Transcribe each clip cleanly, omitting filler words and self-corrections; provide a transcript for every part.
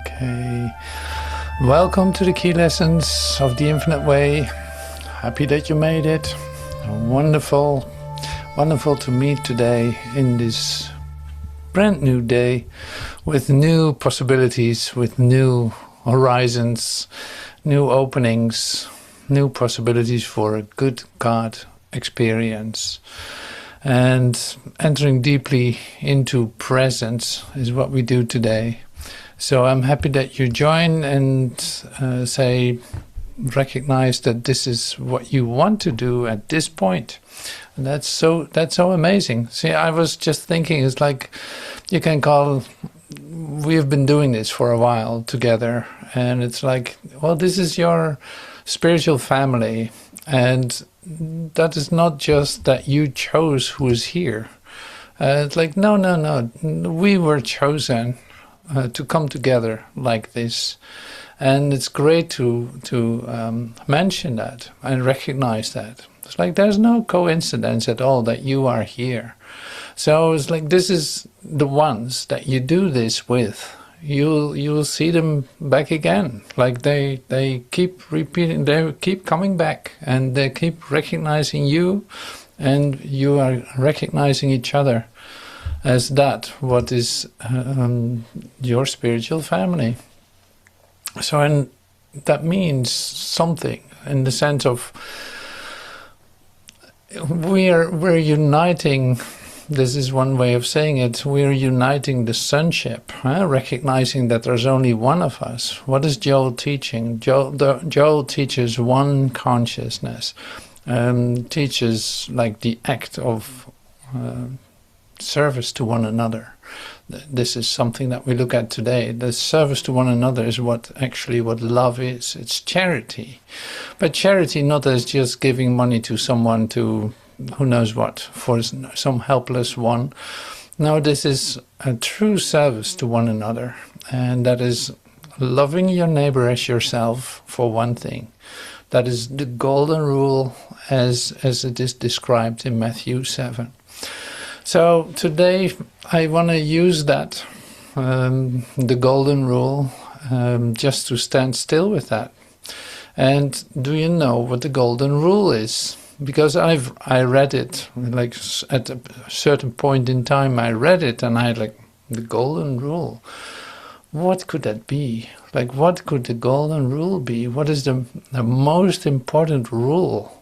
Okay. Welcome to the Key Lessons of the Infinite Way. Happy that you made it. Wonderful, wonderful to meet today in this brand new day with new possibilities, with new horizons, new openings, new possibilities for a good God experience. And entering deeply into presence is what we do today. So I'm happy that you join and recognize that this is what you want to do at this point. And that's so amazing. See, I was just thinking, it's like you can call, we've been doing this for a while together, and it's like, well, this is your spiritual family, and that is not just that you chose who is here. It's like, no, we were chosen to come together like this, and it's great to mention that and recognize that. It's like there's no coincidence at all that you are here. So it's like this is the ones that you do this with. You'll see them back again. Like they keep repeating, they keep coming back, and they keep recognizing you, and you are recognizing each other as that what is your spiritual family. So, and that means something in the sense of we're uniting. This is one way of saying it. We're uniting the sonship, recognizing that there's only one of us. What is Joel teaching? Joel teaches one consciousness, teaches like the act of service to one another. This is something that we look at today. The service to one another is what love is. It's charity. But charity not as just giving money to someone to who knows what, for some helpless one. No, this is a true service to one another. And that is loving your neighbor as yourself, for one thing. That is the golden rule as it is described in Matthew 7. So today I want to use that, the golden rule, just to stand still with that. And do you know what the golden rule is? Because I read it, like at a certain point in time I read it and I like, the golden rule. What could that be? Like, what could the golden rule be? What is the most important rule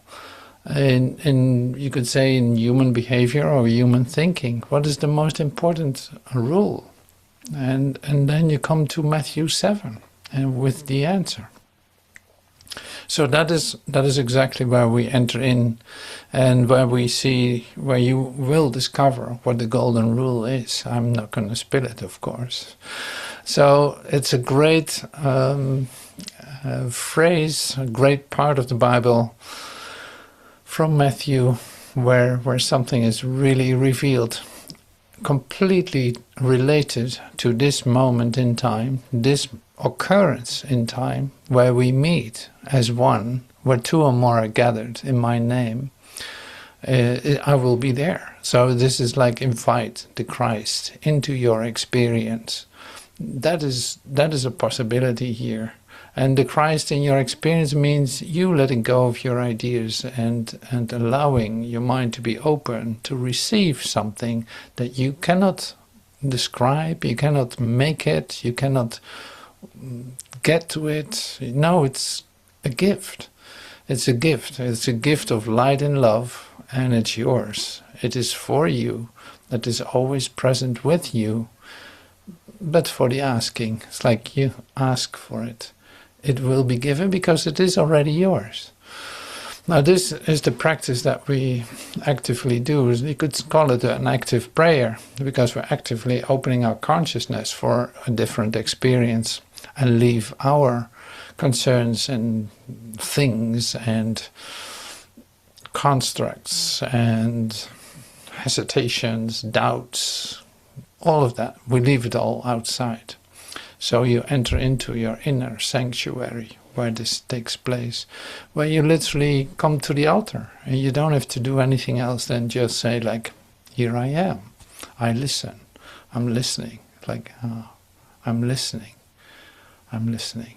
in you could say in human behavior or human thinking? What is the most important rule? And then you come to Matthew 7 and with the answer. So that is exactly where we enter in, and where you will discover what the golden rule is. I'm not going to spill it, of course. So it's a great phrase, a great part of the Bible from Matthew, where something is really revealed, completely related to this moment in time, this occurrence in time, where we meet as one, where two or more are gathered in my name, I will be there. So this is like invite the Christ into your experience. That is a possibility here. And the Christ in your experience means you letting go of your ideas and allowing your mind to be open to receive something that you cannot describe, you cannot make it, you cannot get to it. No, it's a gift. It's a gift. It's a gift of light and love, and it's yours. It is for you. That is always present with you, but for the asking. It's like you ask for it. It will be given because it is already yours. Now this is the practice that we actively do. You could call it an active prayer, because we're actively opening our consciousness for a different experience and leave our concerns and things and constructs and hesitations, doubts, all of that. We leave it all outside. So you enter into your inner sanctuary where this takes place, where you literally come to the altar and you don't have to do anything else than just say like, here I am, I listen, I'm listening, like, I'm listening. I'm listening.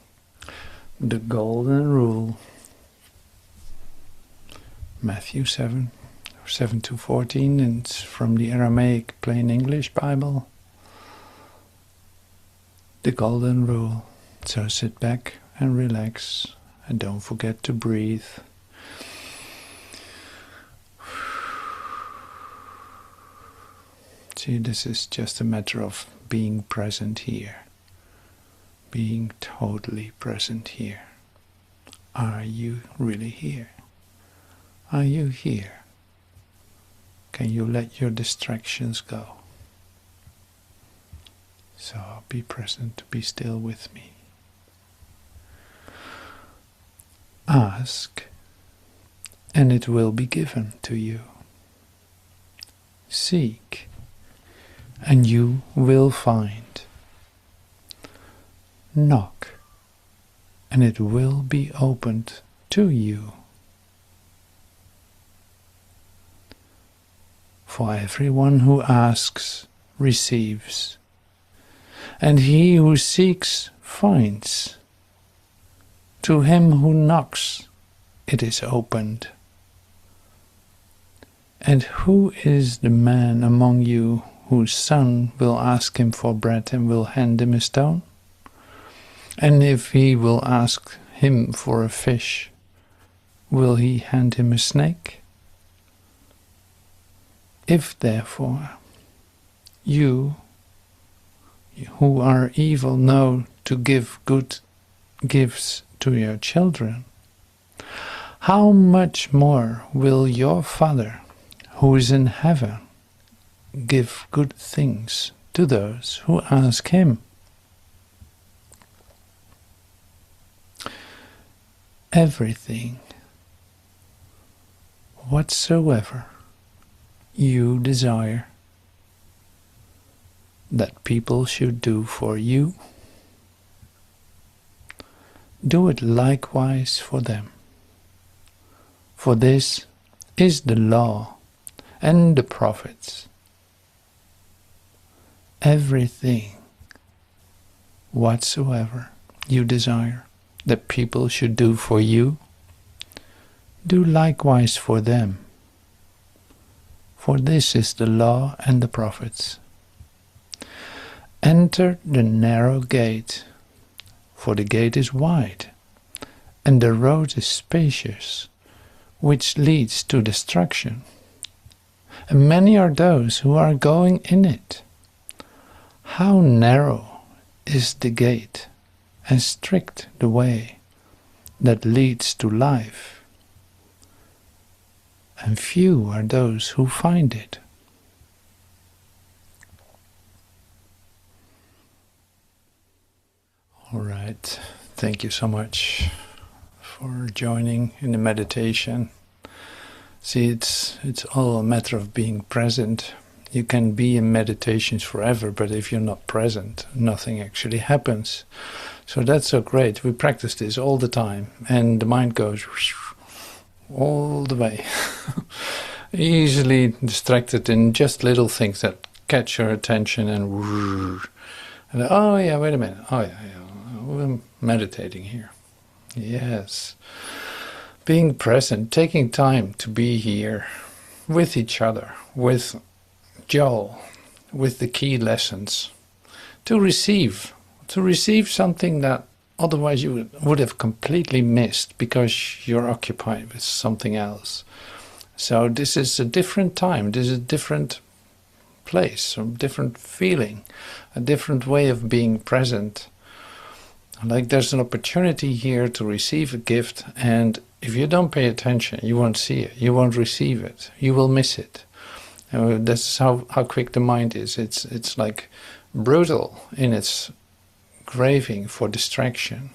The golden rule. Matthew 7, 7 to 14, and it's from the Aramaic Plain English Bible. The golden rule. So sit back and relax, and don't forget to breathe. See, this is just a matter of being present here. Being totally present here. Are you really here? Are you here? Can you let your distractions go? So be present, be still with me. Ask, and it will be given to you. Seek, and you will find. Knock, and it will be opened to you. For everyone who asks receives, and he who seeks finds. To him who knocks it is opened. And who is the man among you whose son will ask him for bread and will hand him a stone? And if he will ask him for a fish, will he hand him a snake? If therefore you who are evil know to give good gifts to your children, how much more will your Father who is in heaven give good things to those who ask him? Everything whatsoever you desire that people should do for you, do it likewise for them. For this is the law and the prophets. Everything whatsoever you desire that people should do for you, do likewise for them. For this is the law and the prophets. Enter the narrow gate, for the gate is wide, and the road is spacious, which leads to destruction. And many are those who are going in it. How narrow is the gate, and strict the way that leads to life, and few are those who find it. All right, thank you so much for joining in the meditation. See, it's all a matter of being present. You can be in meditations forever, but if you're not present, nothing actually happens. So that's so great. We practice this all the time, and the mind goes all the way. Easily distracted in just little things that catch your attention, and oh yeah, wait a minute. Oh yeah, we're meditating here. Yes. Being present, taking time to be here with each other, with Joel, with the key lessons, to receive something that otherwise you would have completely missed because you're occupied with something else. So this is a different time, this is a different place, a different feeling, a different way of being present. Like there's an opportunity here to receive a gift, and if you don't pay attention, you won't see it, you won't receive it, you will miss it. That's how quick the mind is. It's like brutal in its craving for distraction.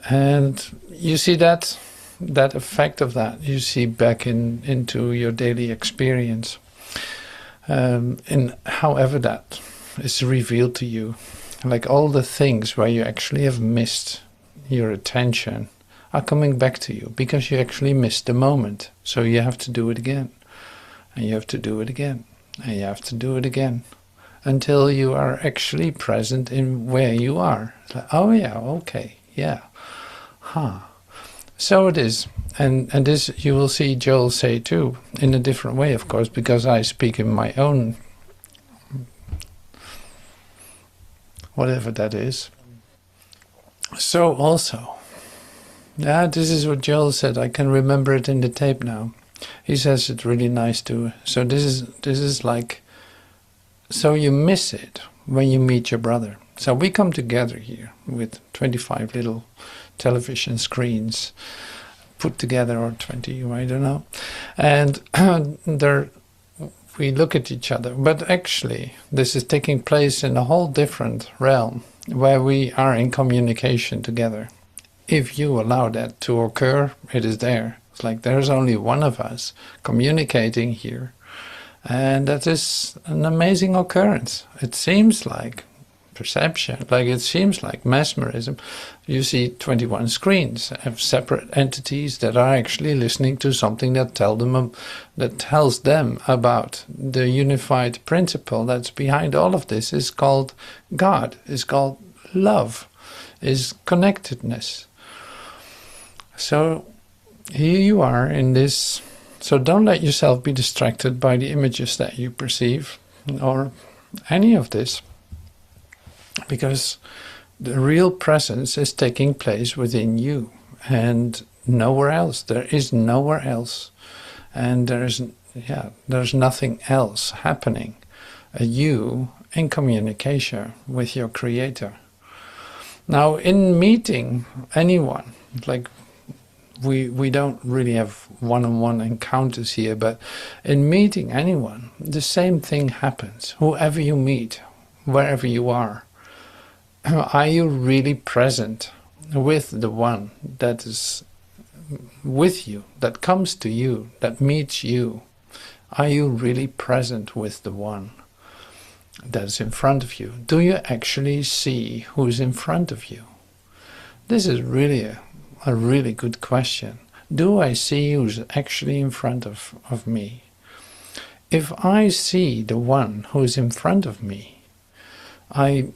And you see that effect of that, you see back into your daily experience. And however that is revealed to you, like all the things where you actually have missed your attention are coming back to you because you actually missed the moment. So you have to do it again, and you have to do it again, and you have to do it again. until you are actually present in where you are. It's like, oh yeah, okay, yeah, huh. So it is. And this you will see Joel say too, in a different way, of course, because I speak in my own, whatever that is. So also, yeah, this is what Joel said. I can remember it in the tape now. He says it really nice too. So this is like, so you miss it when you meet your brother. So we come together here with 25 little television screens put together, or 20, I don't know, and there we look at each other. But actually, this is taking place in a whole different realm where we are in communication together. If you allow that to occur, it is there. It's like there's only one of us communicating here, and that is an amazing occurrence. It seems like perception, like it seems like mesmerism. You see 21 screens of separate entities that are actually listening to something that tells them about the unified principle that's behind all of this. Is called God, is called love, is connectedness. So here you are in this. So don't let yourself be distracted by the images that you perceive or any of this, because the real presence is taking place within you and nowhere else. There is nowhere else, and there's nothing else happening. You in communication with your Creator. Now, in meeting anyone, like we don't really have one-on-one encounters here, but in meeting anyone, the same thing happens. Whoever you meet, wherever you are you really present with the one that is with you, that comes to you, that meets you? Are you really present with the one that is in front of you? Do you actually see who's in front of you? This is really a really good question. Do I see who's actually in front of me? If I see the one who's in front of me, I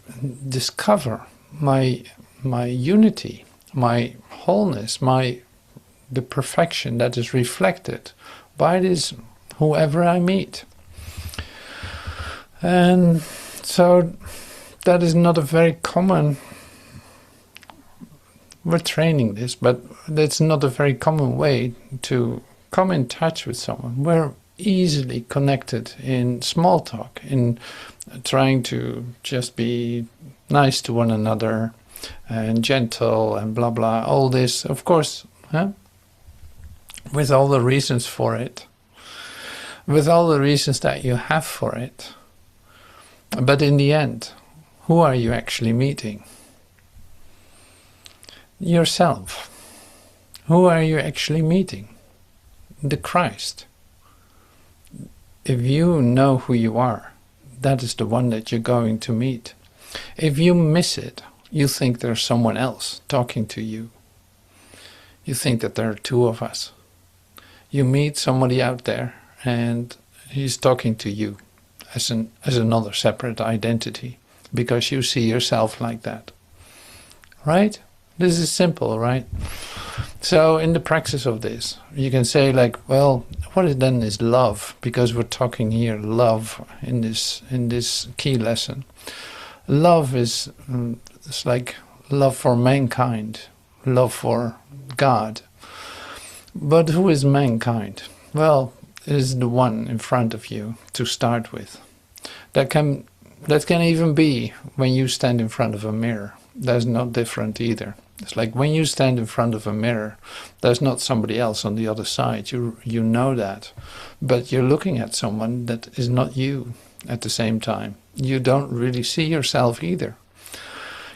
discover my unity, my wholeness, the perfection that is reflected by this whoever I meet. And so that is not a very common, we're training this, but that's not a very common way to come in touch with someone. We're easily connected in small talk, in trying to just be nice to one another and gentle and blah blah, all this, of course, with all the reasons for it, with all the reasons that you have for it. But in the end, who are you actually meeting? Yourself. Who are you actually meeting? The Christ. If you know who you are, that is the one that you're going to meet. If you miss it, you think there's someone else talking to you. You think that there are two of us. You meet somebody out there and he's talking to you as another separate identity, because you see yourself like that. Right? This is simple, right? So in the practice of this, you can say like, well, what is then is love? Because we're talking here love in this key lesson. Love is it's like love for mankind, love for God. But who is mankind? Well, it is the one in front of you to start with. That can even be when you stand in front of a mirror. That's not different either. It's like when you stand in front of a mirror, there's not somebody else on the other side. You know that. But you're looking at someone that is not you at the same time. You don't really see yourself either.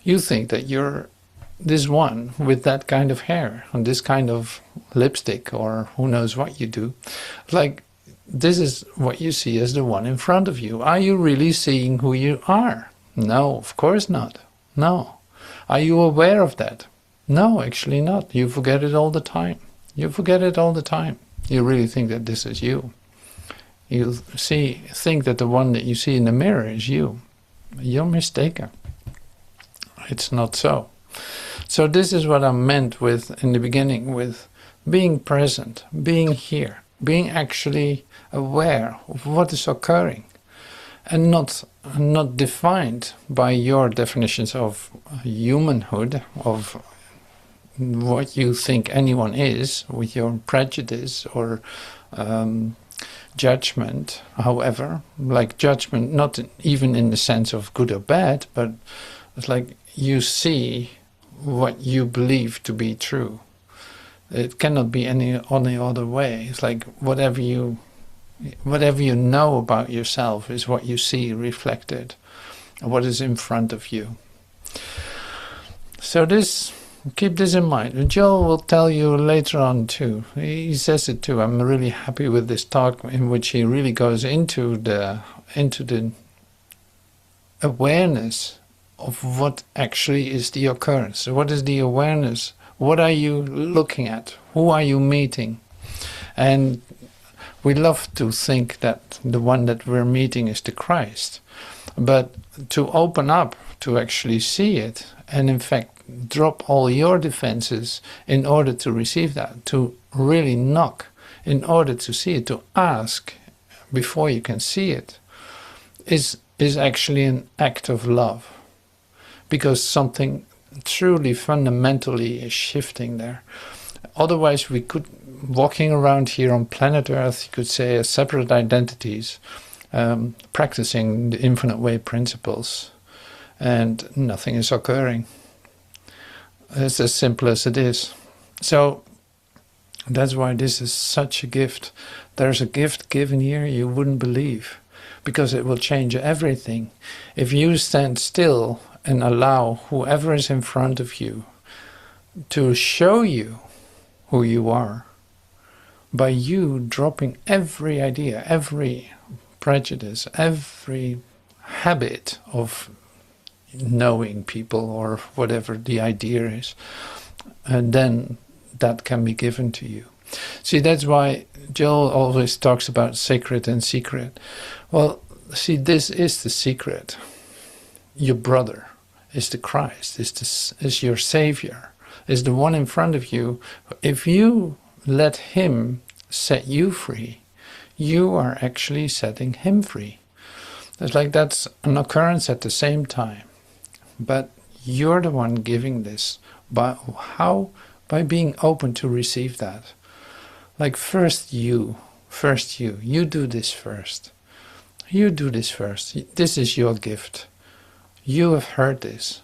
You think that you're this one with that kind of hair and this kind of lipstick, or who knows what you do. Like, this is what you see as the one in front of you. Are you really seeing who you are? No, of course not. No. Are you aware of that? No, actually not. You forget it all the time. You forget it all the time. You really think that this is you. You think that the one that you see in the mirror is you. You're mistaken. It's not so. So this is what I meant with, in the beginning, with being present, being here, being actually aware of what is occurring, and not defined by your definitions of humanhood, of what you think anyone is, with your prejudice or judgment. However, like judgment, not even in the sense of good or bad, but it's like you see what you believe to be true. It cannot be any other way. It's like whatever you know about yourself is what you see reflected, what is in front of you. So keep this in mind. Joel will tell you later on too. He says it too. I'm really happy with this talk in which he really goes into the awareness of what actually is the occurrence. What is the awareness? What are you looking at? Who are you meeting? And we love to think that the one that we're meeting is the Christ. But to open up, to actually see it, and in fact drop all your defenses in order to receive that, to really knock in order to see it, to ask before you can see it, is actually an act of love. Because something truly fundamentally is shifting there. Otherwise we could, walking around here on planet Earth, you could say as separate identities, practicing the infinite way principles, and nothing is occurring. It's as simple as it is. So that's why this is such a gift. There's a gift given here you wouldn't believe, because it will change everything. If you stand still and allow whoever is in front of you to show you who you are, by you dropping every idea, every prejudice, every habit of knowing people or whatever the idea is, and then that can be given to you. See, that's why Joel always talks about sacred and secret. Well, see, this is the secret. Your brother is the Christ, is your Savior, is the one in front of you. If you let him set you free, you are actually setting him free. It's like that's an occurrence at the same time. But you're the one giving this. By how? By being open to receive that. Like first you do this first. You do this first. This is your gift. You have heard this.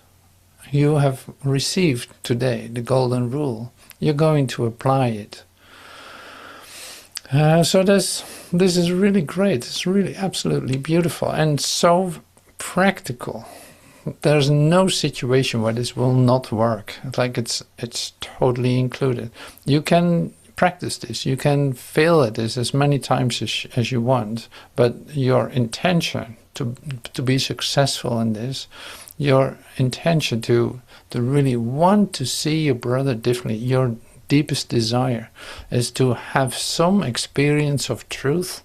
You have received today the golden rule. You're going to apply it. So this is really great. It's really absolutely beautiful and so practical. There's no situation where this will not work. Like it's totally included. You can practice this. You can fail at this as many times as you want. But your intention to be successful in this, your intention to really want to see your brother differently, your deepest desire is to have some experience of truth.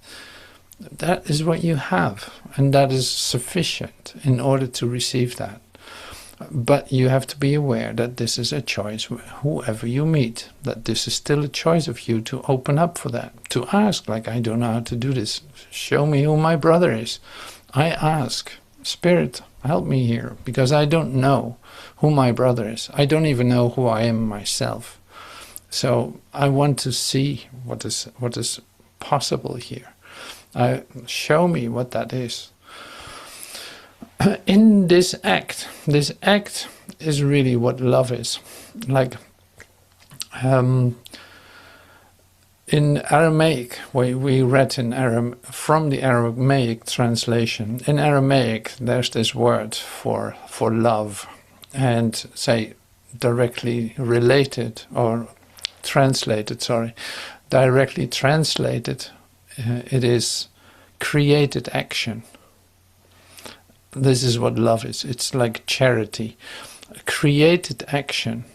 That is what you have, and that is sufficient in order to receive that. But you have to be aware that this is a choice, whoever you meet, that this is still a choice of you to open up for that, to ask, like, I don't know how to do this, show me who my brother is. I ask, Spirit, help me here, because I don't know who my brother is. I don't even know who I am myself. So I want to see what is possible here. Show me what that is. In this act is really what love is. Like in Aramaic, we read in from the Aramaic translation. In Aramaic, there's this word for love, and say directly related or translated. Directly translated. It is created action. This is what love is. It's like charity. Created action.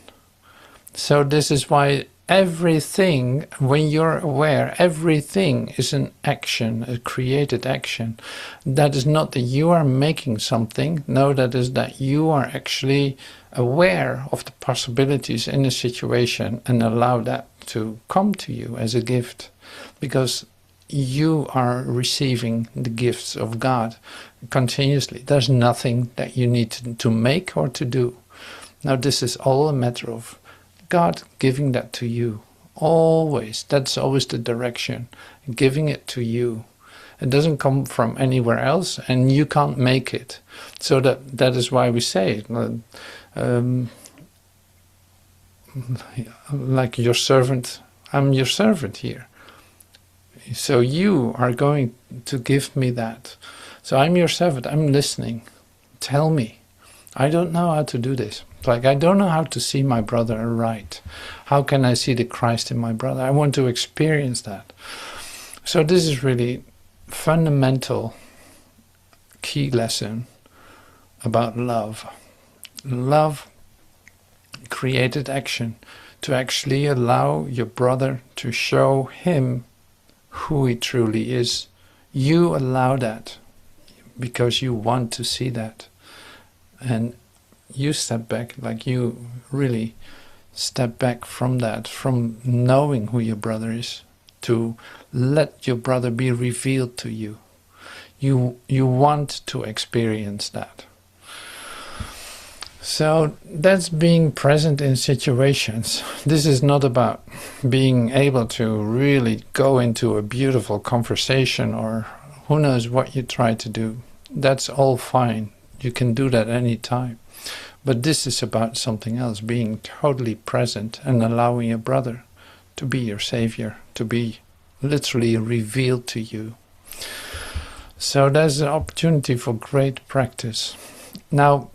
So this is why everything, when you're aware, everything is an action, a created action. That is not that you are making something. No, that is that you are actually aware of the possibilities in a situation and allow that to come to you as a gift, because you are receiving the gifts of God continuously. There's nothing that you need to make or to do. Now, this is all a matter of God giving that to you. Always. That's always the direction. Giving it to you. It doesn't come from anywhere else, and you can't make it. So that is why we say, like your servant, I'm your servant here. So you are going to give me that. So I'm your servant. I'm listening. Tell me. I don't know how to do this. Like, I don't know how to see my brother right. How can I see the Christ in my brother? I want to experience that. So this is really fundamental key lesson about love. Love created action to actually allow your brother to show him who he truly is. You allow that because you want to see that. And you step back, like you really step back from that, from knowing who your brother is, to let your brother be revealed to you. You want to experience that. So that's being present in situations. This is not about being able to really go into a beautiful conversation or who knows what you try to do. That's all fine. You can do that any time. But this is about something else, being totally present and allowing your brother to be your savior, to be literally revealed to you. So there's an opportunity for great practice. Now,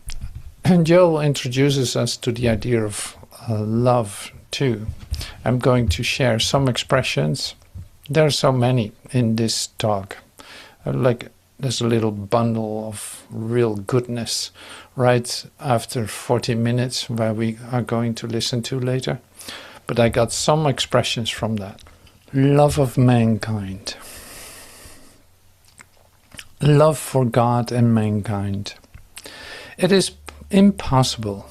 Joel introduces us to the idea of love too. I'm going to share some expressions. There are so many in this talk. There's a little bundle of real goodness right after 40 minutes where we are going to listen to later. But I got some expressions from that. Love of mankind. Love for God and mankind. It is impossible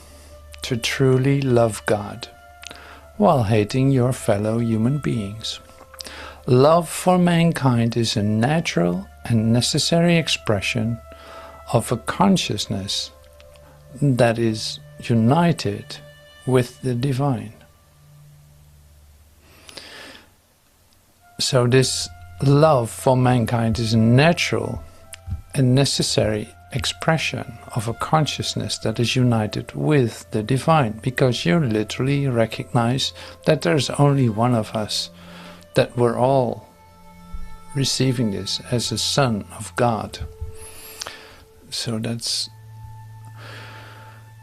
to truly love God while hating your fellow human beings. Love for mankind is a natural and necessary expression of a consciousness that is united with the divine. So this love for mankind is a natural and necessary expression of a consciousness that is united with the divine, because you literally recognize that there's only one of us, that we're all receiving this as a son of God. So that's...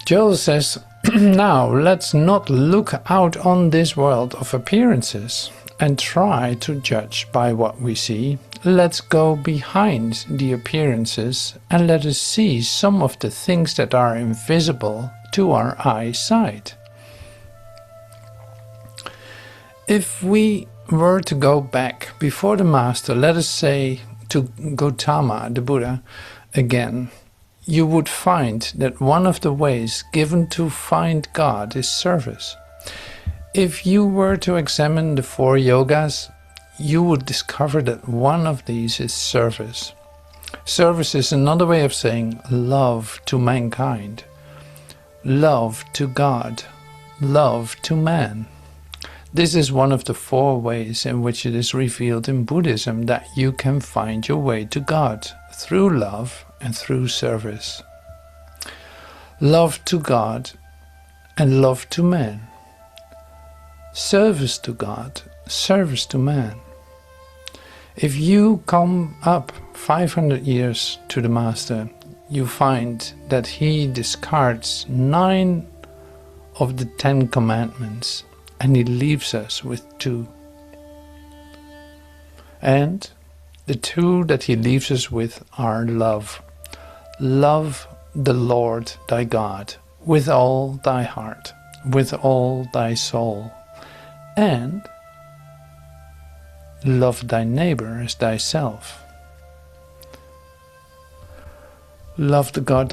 Joel says, now let's not look out on this world of appearances and try to judge by what we see. Let's go behind the appearances and let us see some of the things that are invisible to our eyesight. If we were to go back before the Master, let us say to Gautama, the Buddha, again, you would find that one of the ways given to find God is service. If you were to examine the 4 yogas, you would discover that one of these is service. Service is another way of saying love to mankind, love to God, love to man. This is one of the 4 ways in which it is revealed in Buddhism that you can find your way to God through love and through service. Love to God and love to man. Service to God, service to man. If you come up 500 years to the Master, you find that he discards 9 of the 10 commandments and he leaves us with 2. And the 2 that he leaves us with are love. Love the Lord thy God with all thy heart, with all thy soul, and love thy neighbor as thyself. Love the God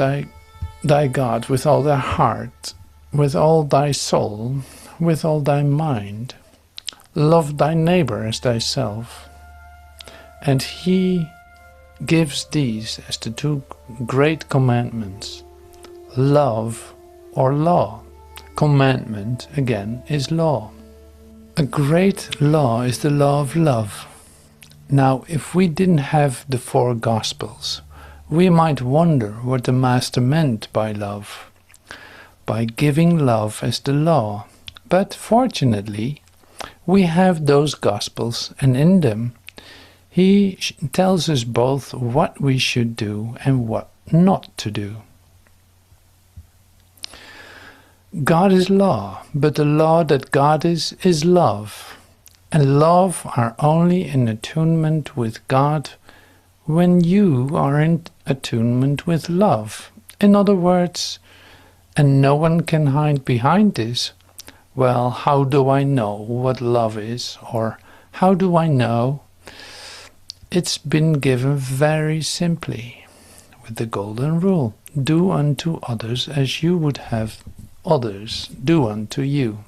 thy God with all thy heart, with all thy soul, with all thy mind. Love thy neighbor as thyself. And he gives these as the two great commandments, love or law. Commandment, again, is law. A great law is the law of love. Now, if we didn't have the four Gospels, we might wonder what the Master meant by love, by giving love as the law. But fortunately, we have those Gospels, and in them he tells us both what we should do and what not to do. God is law, but the law that God is love. And love are only in attunement with God when you are in attunement with love. In other words, and no one can hide behind this, well, how do I know what love is? Or how do I know? It's been given very simply with the golden rule. Do unto others as you would have others do unto you.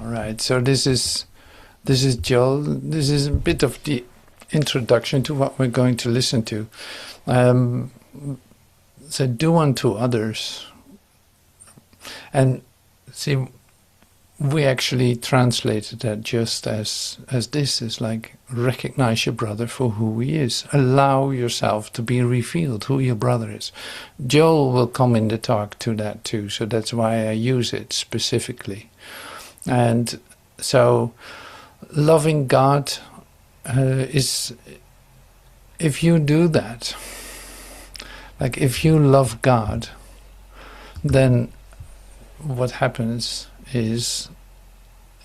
All right, so this is Joel. This is a bit of the introduction to what we're going to listen to. So do unto others. And see, we actually translated that just as this is like recognize your brother for who he is. Allow yourself to be revealed who your brother is. Joel will come in the talk to that too, so that's why I use it specifically. And so loving God is, if you do that, like if you love God, then what happens is,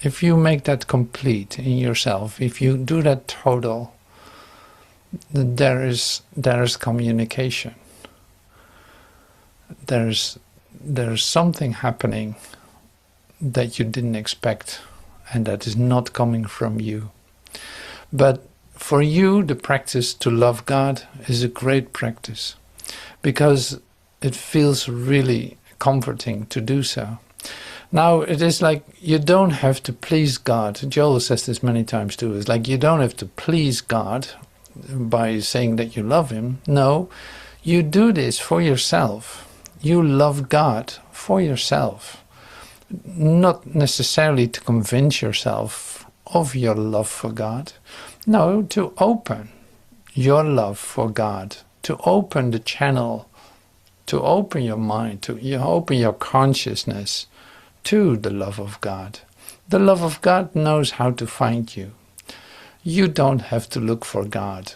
if you make that complete in yourself, if you do that total, there is communication. There's something happening that you didn't expect, and that is not coming from you. But for you, the practice to love God is a great practice, because it feels really comforting to do so. Now, it is like you don't have to please God. Joel says this many times too. It's like you don't have to please God by saying that you love him. No, you do this for yourself. You love God for yourself. Not necessarily to convince yourself of your love for God. No, to open your love for God. To open the channel. To open your mind. To open your consciousness to the love of God. The love of God knows how to find you. You don't have to look for God.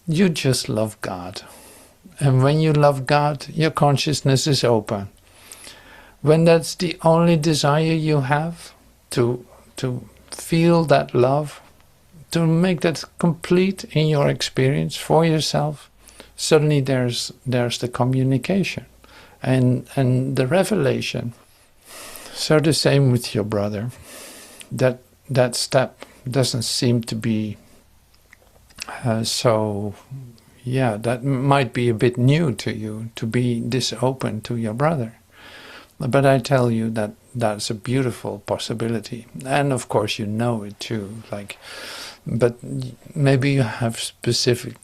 You just love God. And when you love God, your consciousness is open. When that's the only desire you have, to feel that love, to make that complete in your experience for yourself, suddenly there's the communication and the revelation. So the same with your brother. That step doesn't seem to be that might be a bit new to you, to be this open to your brother. But I tell you that that's a beautiful possibility. And of course you know it too. But maybe you have specific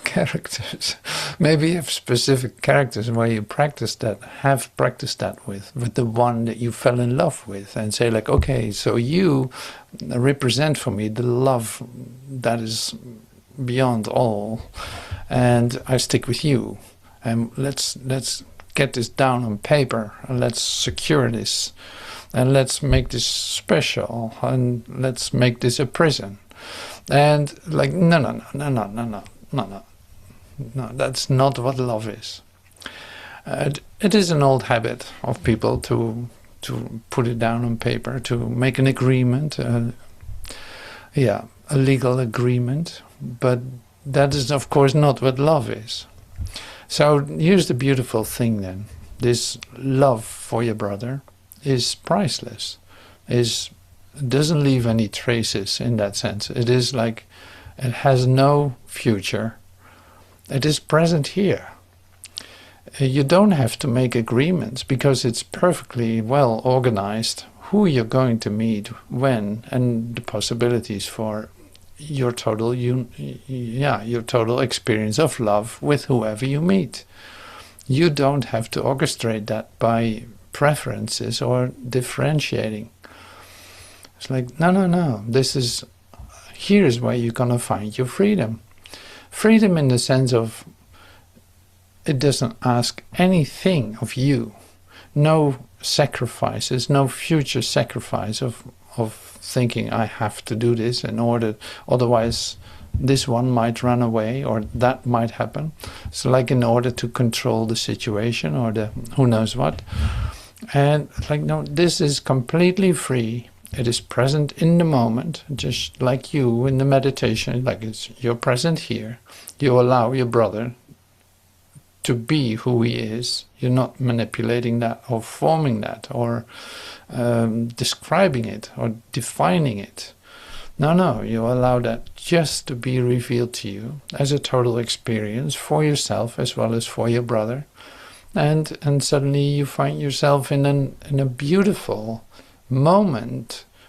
characters. Maybe you have specific characters where you have practiced that with the one that you fell in love with, and say like, okay, so you represent for me the love that is beyond all, and I stick with you. And let's get this down on paper, and let's secure this, and let's make this special, and let's make this a prison. And like, no, that's not what love is. It is an old habit of people to put it down on paper, to make an agreement, a legal agreement, but that is of course not what love is. So here's the beautiful thing then. This love for your brother is priceless, is it doesn't leave any traces in that sense. It is like it has no future. It is present here. You don't have to make agreements because it's perfectly well organized who you're going to meet, when, and the possibilities for your total your total experience of love with whoever you meet. You don't have to orchestrate that by preferences or differentiating. It's like, no, here's where you're gonna find your freedom. Freedom in the sense of it doesn't ask anything of you. No sacrifices, no future sacrifice of thinking I have to do this in order, otherwise this one might run away or that might happen. So like in order to control the situation or the who knows what. And like, no, this is completely free. It is present in the moment, just like you in the meditation, like you're present here. You allow your brother to be who he is. You're not manipulating that or forming that or describing it or defining it. No, you allow that just to be revealed to you as a total experience for yourself as well as for your brother. And suddenly you find yourself in a beautiful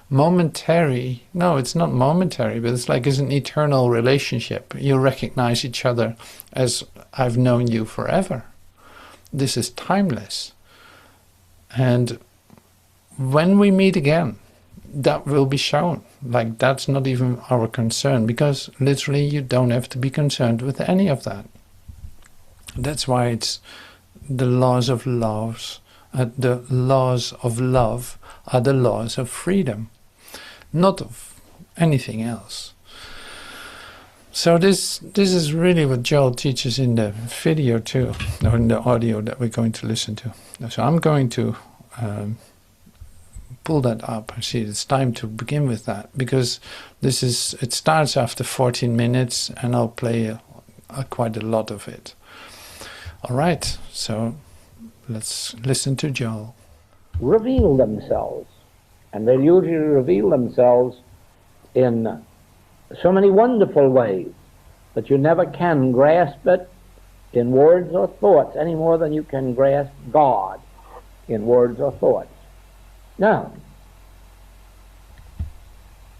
momentary, no, it's not momentary, but it's like it's an eternal relationship. You recognize each other as I've known you forever. This is timeless. And when we meet again, that will be shown. Like, that's not even our concern, because literally you don't have to be concerned with any of that. That's why it's the laws of love. The laws of love are the laws of freedom, not of anything else. So this is really what Joel teaches in the video too, or in the audio that we're going to listen to. So I'm going to pull that up. I see it's time to begin with that, because it starts after 14 minutes and I'll play quite a lot of it. All right, so let's listen to Joel. Reveal themselves, and they usually reveal themselves in so many wonderful ways that you never can grasp it in words or thoughts any more than you can grasp God in words or thoughts. Now,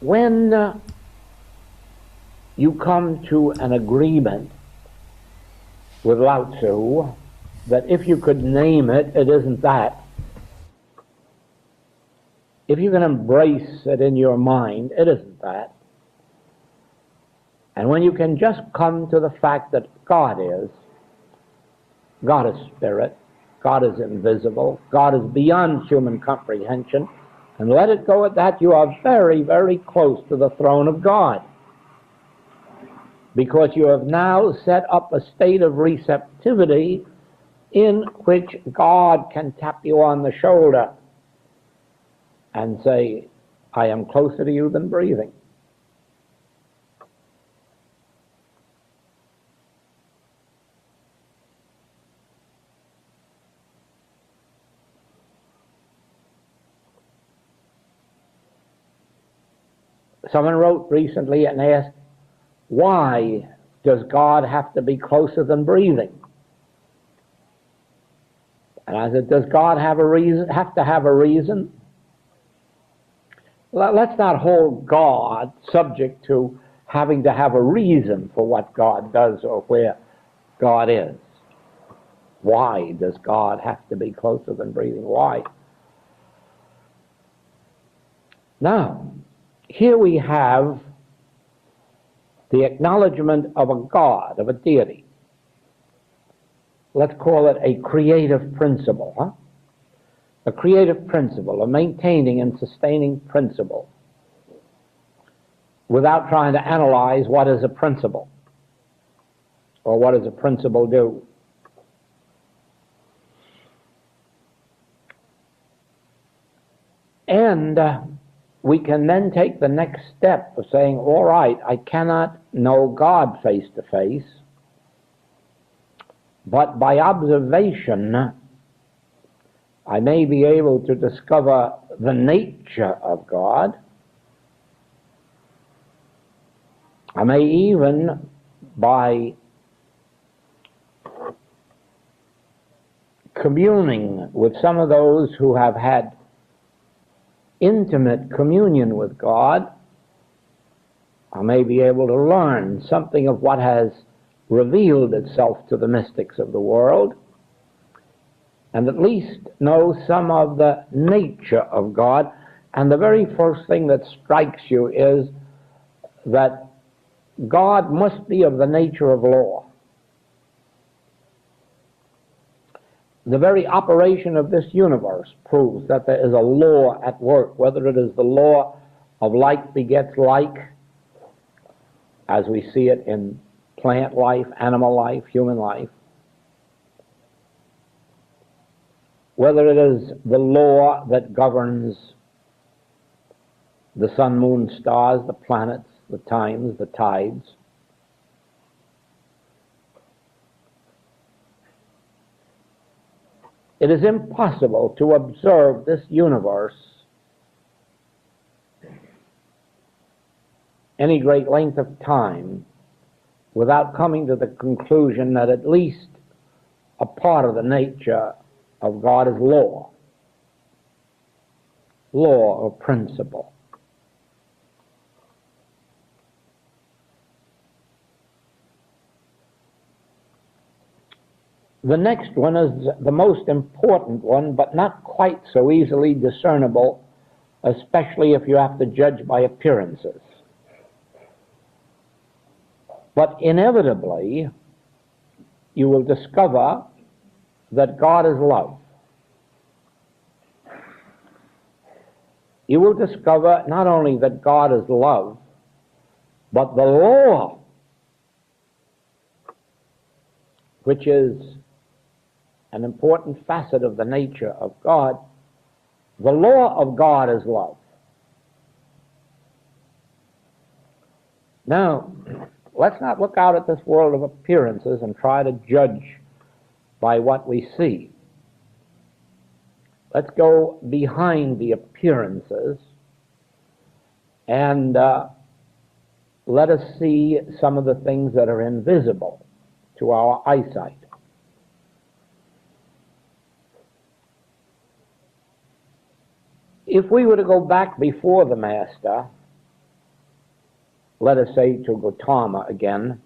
when you come to an agreement with Lao Tzu that if you could name it, it isn't that. If you can embrace it in your mind, it isn't that. And when you can just come to the fact that God is spirit, God is invisible, God is beyond human comprehension, and let it go at that, you are very, very close to the throne of God. Because you have now set up a state of receptivity in which God can tap you on the shoulder and say, I am closer to you than breathing. Someone wrote recently and asked, why does God have to be closer than breathing? And I said, does God have to have a reason? Let's not hold God subject to having to have a reason for what God does or where God is. Why does God have to be closer than breathing? Why? Now, here we have the acknowledgement of a God, of a deity. Let's call it a creative principle, huh? A creative principle, a maintaining and sustaining principle, without trying to analyze what is a principle, or what does a principle do. And we can then take the next step of saying, all right, I cannot know God face to face, but by observation, I may be able to discover the nature of God, I may even, by communing with some of those who have had intimate communion with God, I may be able to learn something of what has revealed itself to the mystics of the world, and at least know some of the nature of God. And the very first thing that strikes you is that God must be of the nature of law. The very operation of this universe proves that there is a law at work, whether it is the law of like begets like, as we see it in plant life, animal life, human life, whether it is the law that governs the sun, moon, stars, the planets, the times, the tides. It is impossible to observe this universe any great length of time without coming to the conclusion that at least a part of the nature of God is law or principle. The next one is the most important one, but not quite so easily discernible, especially if you have to judge by appearances. But inevitably, you will discover that God is love. You will discover not only that God is love, but the law, which is an important facet of the nature of God. The law of God is love. Now, let's not look out at this world of appearances and try to judge by what we see. Let's go behind the appearances and let us see some of the things that are invisible to our eyesight. If we were to go back before the Master, let us say to Gautama again,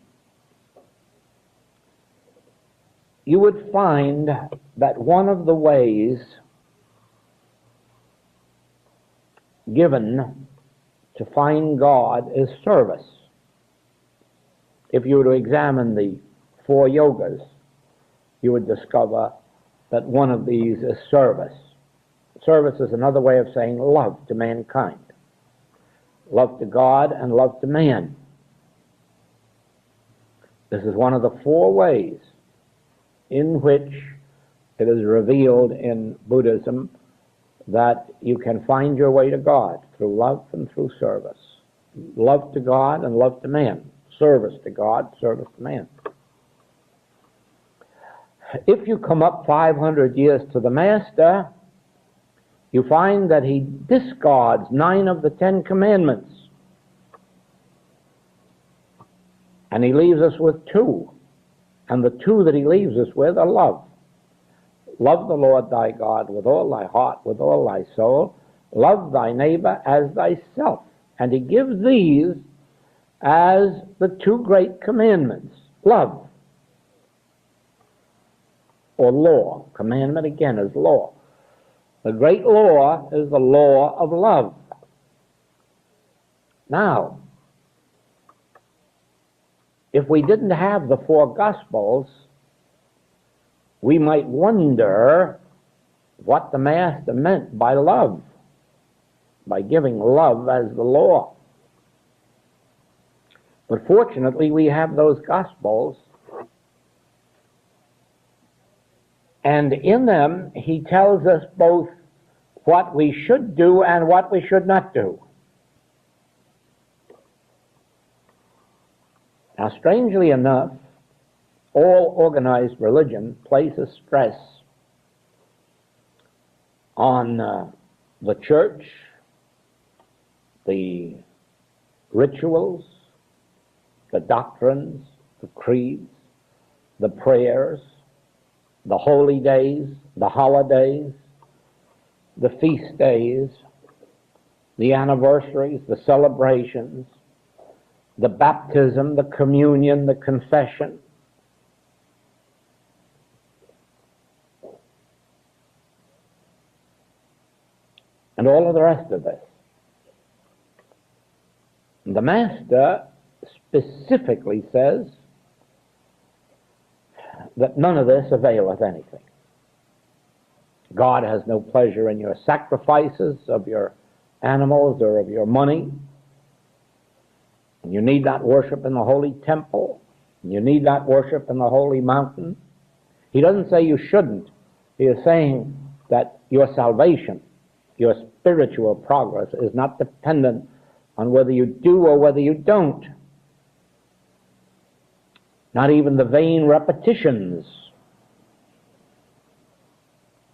you would find that one of the ways given to find God is service. If you were to examine the 4 yogas, you would discover that one of these is service. Service is another way of saying love to mankind. Love to God and love to man. This is one of the 4 ways in which it is revealed in Buddhism that you can find your way to God through love and through service. Love to God and love to man. Service to God, service to man. If you come up 500 years to the Master, you find that he discards 9 of the 10 commandments. And he leaves us with 2. And the 2 that he leaves us with are love. Love the Lord thy God with all thy heart, with all thy soul. Love thy neighbor as thyself. And he gives these as the 2 great commandments. Love, or law. Commandment, again, is law. The great law is the law of love. Now, if we didn't have the 4 Gospels, we might wonder what the Master meant by love, by giving love as the law. But fortunately, we have those Gospels, and in them he tells us both what we should do and what we should not do. Now, strangely enough, all organized religion places stress on the church, the rituals, the doctrines, the creeds, the prayers, the holy days, the holidays, the feast days, the anniversaries, the celebrations, the baptism, the communion, the confession. And all of the rest of this. The Master specifically says that none of this availeth anything. God has no pleasure in your sacrifices of your animals or of your money. And you need not worship in the holy temple. You need not worship in the holy mountain. He doesn't say you shouldn't. He is saying that your salvation, your spiritual progress, is not dependent on whether you do or whether you don't. Not even the vain repetitions,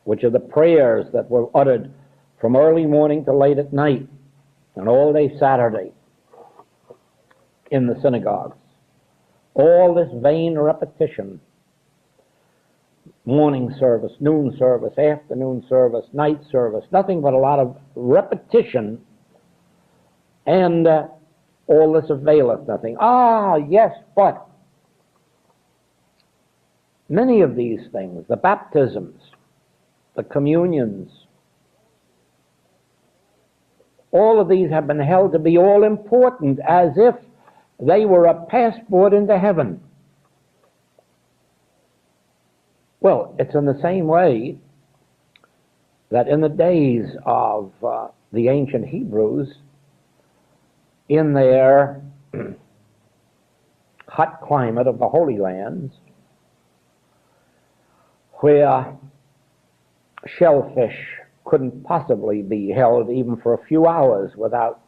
which are the prayers that were uttered from early morning to late at night and all day Saturday in the synagogues. All this vain repetition, morning service, noon service, afternoon service, night service, nothing but a lot of repetition, and all this availeth nothing. Ah, yes, but many of these things, the baptisms, the communions, all of these have been held to be all important, as if they were a passport into heaven. Well, it's in the same way that in the days of the ancient Hebrews, in their hot climate of the Holy Lands, where shellfish couldn't possibly be held even for a few hours without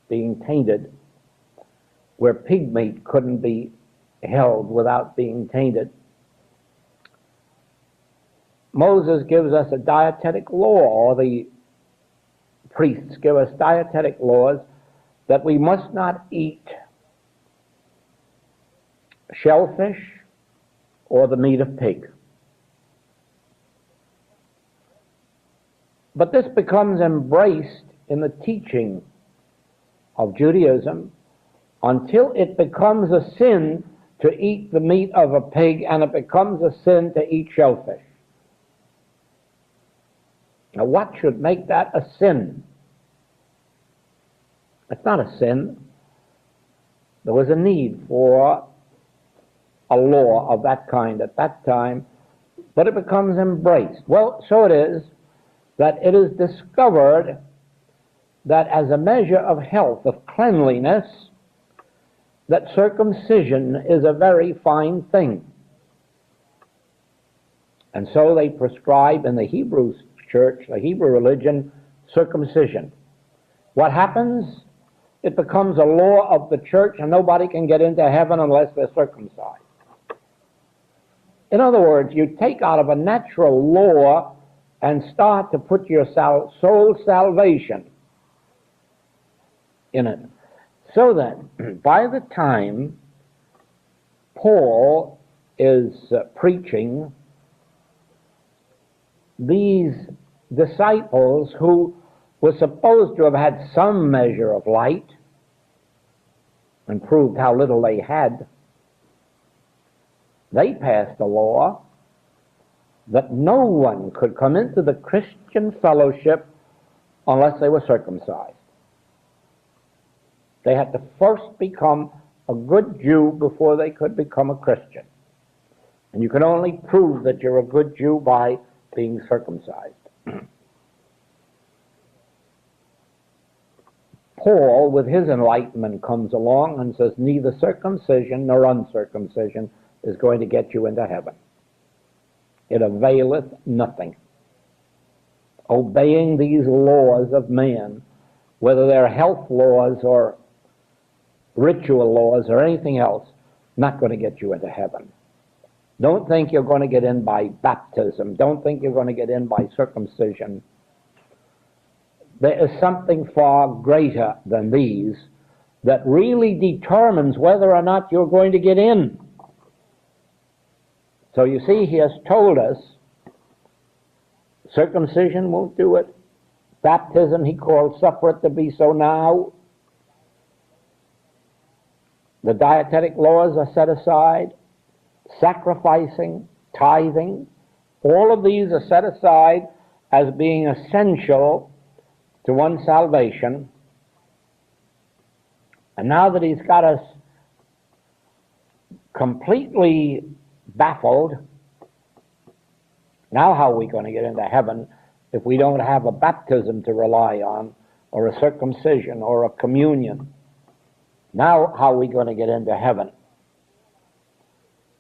being tainted, where pig meat couldn't be held without being tainted, Moses gives us a dietetic law, or the priests give us dietetic laws, that we must not eat shellfish or the meat of pig. But this becomes embraced in the teaching of Judaism until it becomes a sin to eat the meat of a pig, and it becomes a sin to eat shellfish. Now, what should make that a sin? It's not a sin. There was a need for a law of that kind at that time, but it becomes embraced. Well, so it is that it is discovered that as a measure of health, of cleanliness, that circumcision is a very fine thing. And so they prescribe in the Hebrew church, the Hebrew religion, circumcision. What happens? It becomes a law of the church, and nobody can get into heaven unless they're circumcised. In other words, you take out of a natural law and start to put your soul salvation in it. So that by the time Paul is preaching, these disciples who were supposed to have had some measure of light and proved how little they had, they passed a law that no one could come into the Christian fellowship unless they were circumcised. They had to first become a good Jew before they could become a Christian. And you can only prove that you're a good Jew by being circumcised. Paul, with his enlightenment, comes along and says neither circumcision nor uncircumcision is going to get you into heaven. It availeth nothing. Obeying these laws of man, whether they're health laws or ritual laws or anything else, not going to get you into heaven. Don't think you're going to get in by baptism. Don't think you're going to get in by circumcision. There is something far greater than these that really determines whether or not you're going to get in. So you see, he has told us circumcision won't do it. Baptism, he called, suffer it to be so now. The dietetic laws are set aside. Sacrificing, tithing, all of these are set aside as being essential to one's salvation. And now that he's got us completely baffled, now how are we going to get into heaven if we don't have a baptism to rely on, or a circumcision, or a communion? Now how are we going to get into heaven?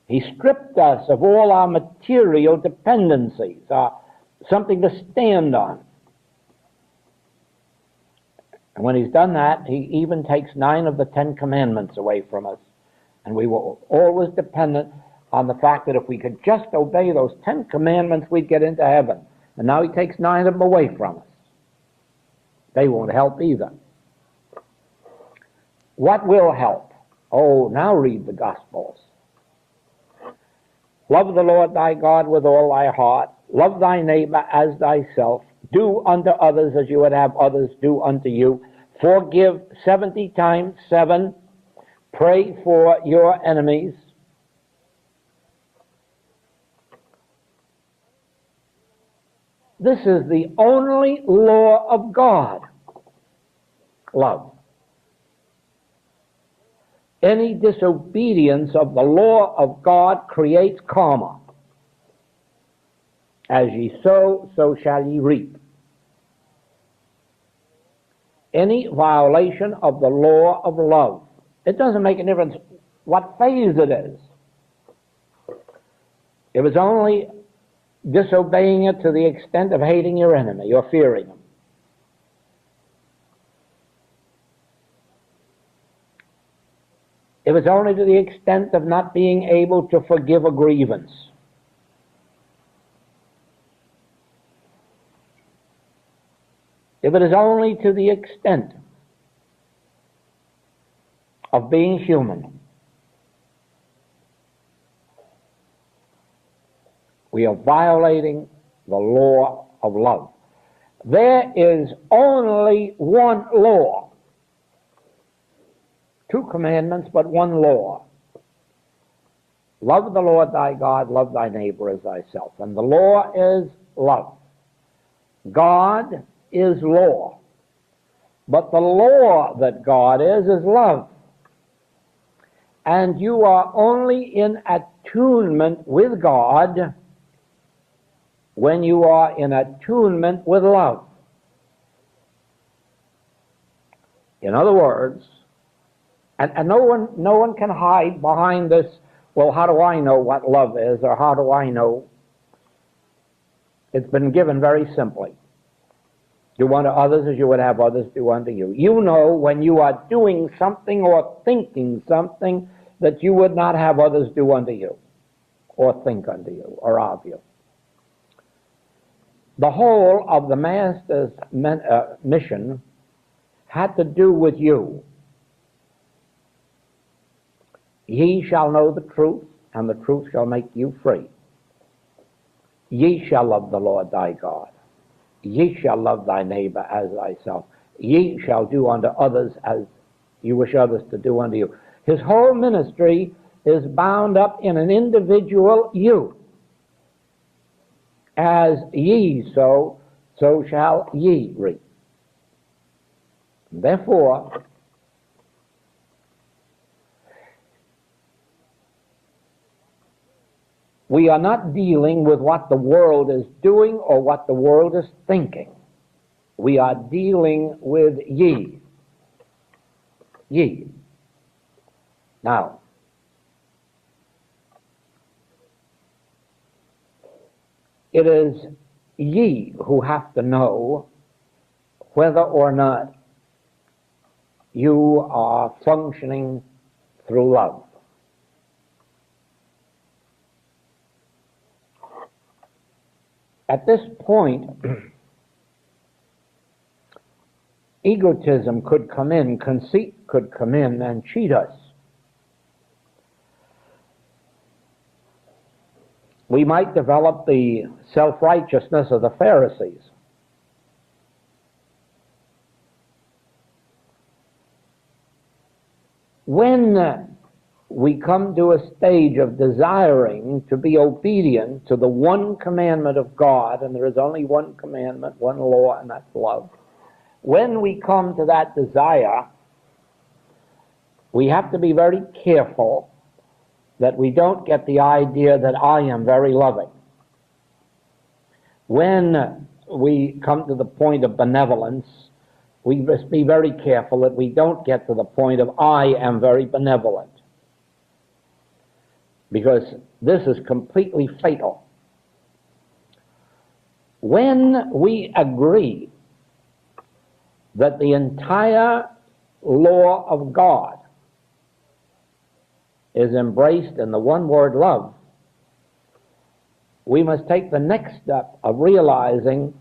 He stripped us of all our material dependencies, something to stand on. And when he's done that, he even takes 9 of the 10 commandments away from us. And we were always dependent on the fact that if we could just obey those 10 commandments, we'd get into heaven. And now he takes 9 of them away from us. They won't help either. What will help? Oh, now read the Gospels. Love the Lord thy God with all thy heart. Love thy neighbor as thyself. Do unto others as you would have others do unto you. Forgive 70 times 7. Pray for your enemies. This is the only law of God. Love. Any disobedience of the law of God creates karma. As ye sow, so shall ye reap. Any violation of the law of love. It doesn't make a difference what phase it is. It was only disobeying it to the extent of hating your enemy or fearing him. It was only to the extent of not being able to forgive a grievance. If it is only to the extent of being human, we are violating the law of love. There is only one law. 2 commandments, but one law. Love the Lord thy God, love thy neighbor as thyself. And the law is love. God is law. But the law that God is love. And you are only in attunement with God when you are in attunement with love. In other words, and no one can hide behind this, well, how do I know what love is, or how do I know? It's been given very simply. Do unto others as you would have others do unto you. You know when you are doing something or thinking something that you would not have others do unto you, or think unto you, or of you. The whole of the Master's mission had to do with you. Ye shall know the truth, and the truth shall make you free. Ye shall love the Lord thy God. Ye shall love thy neighbor as thyself. Ye shall do unto others as you wish others to do unto you. His whole ministry is bound up in an individual you. As ye sow, so shall ye reap. Therefore, we are not dealing with what the world is doing or what the world is thinking. We are dealing with ye. Ye. Now, it is ye who have to know whether or not you are functioning through love. At this point, egotism could come in, conceit could come in and cheat us. We might develop the self-righteousness of the Pharisees. When we come to a stage of desiring to be obedient to the one commandment of God, and there is only one commandment, one law, and that's love. When we come to that desire, we have to be very careful that we don't get the idea that I am very loving. When we come to the point of benevolence, we must be very careful that we don't get to the point of I am very benevolent, because this is completely fatal. When we agree that the entire law of God is embraced in the one word love, we must take the next step of realizing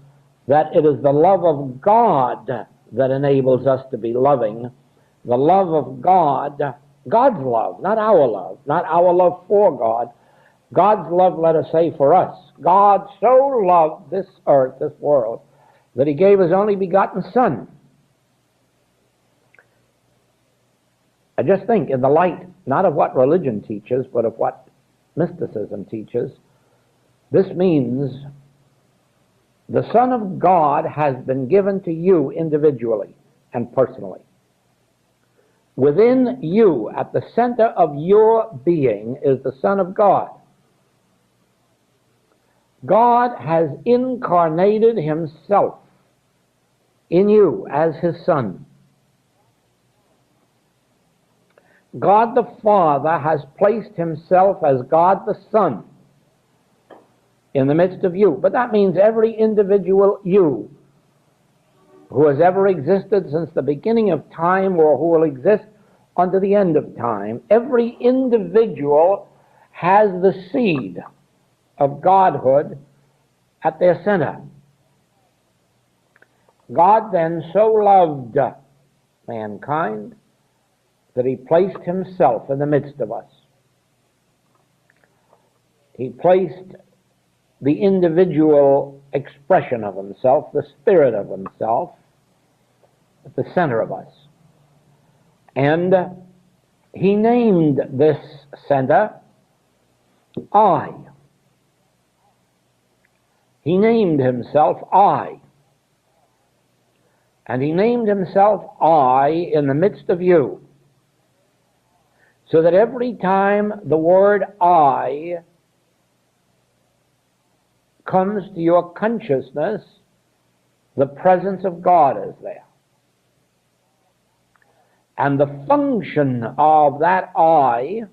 that it is the love of God that enables us to be loving. The love of God, God's love, not our love for God. God's love, let us say, for us. God so loved this earth, this world, that he gave his only begotten Son. I just think, in the light, not of what religion teaches, but of what mysticism teaches, this means the Son of God has been given to you individually and personally. Within you, at the center of your being, is the Son of God. God has incarnated himself in you as his Son. God the Father has placed himself as God the Son in the midst of you. But that means every individual you who has ever existed since the beginning of time, or who will exist unto the end of time, every individual has the seed of godhood at their center. God then so loved mankind that he placed himself in the midst of us. He placed the individual expression of himself, the spirit of himself, at the center of us. And he named this center I. He named himself I. And he named himself I in the midst of you, so that every time the word I comes to your consciousness, the presence of God is there. And the function of that I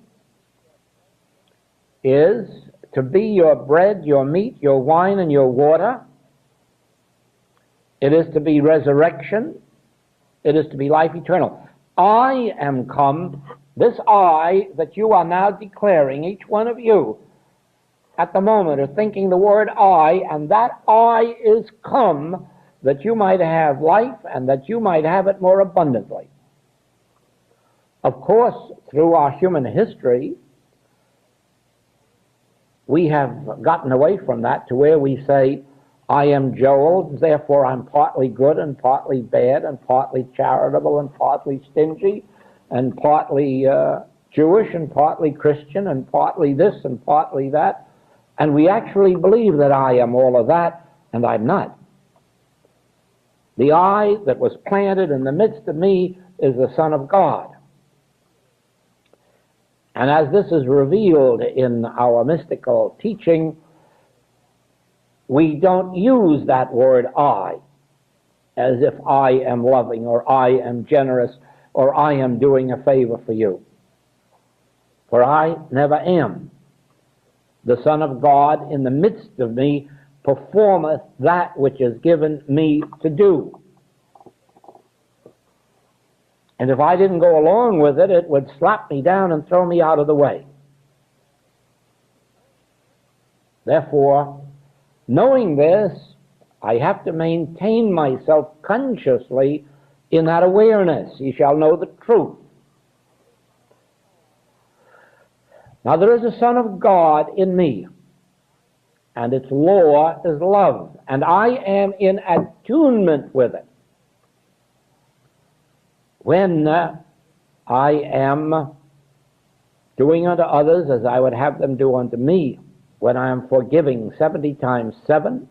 is to be your bread, your meat, your wine, and your water. It is to be resurrection. It is to be life eternal. I am come, this I that you are now declaring, each one of you, at the moment of thinking the word I, and that I is come that you might have life and that you might have it more abundantly. Of course, through our human history, we have gotten away from that to where we say, I am Joel, therefore I'm partly good and partly bad and partly charitable and partly stingy and partly Jewish and partly Christian and partly this and partly that. And we actually believe that I am all of that, and I'm not. The I that was planted in the midst of me is the Son of God. And as this is revealed in our mystical teaching, we don't use that word I as if I am loving or I am generous or I am doing a favor for you. For I never am. The Son of God in the midst of me performeth that which is given me to do. And if I didn't go along with it, it would slap me down and throw me out of the way. Therefore, knowing this, I have to maintain myself consciously In that awareness, ye shall know the truth. Now there is a Son of God in me, and its law is love, and I am in attunement with it. When I am doing unto others as I would have them do unto me, when I am forgiving 70 times 7,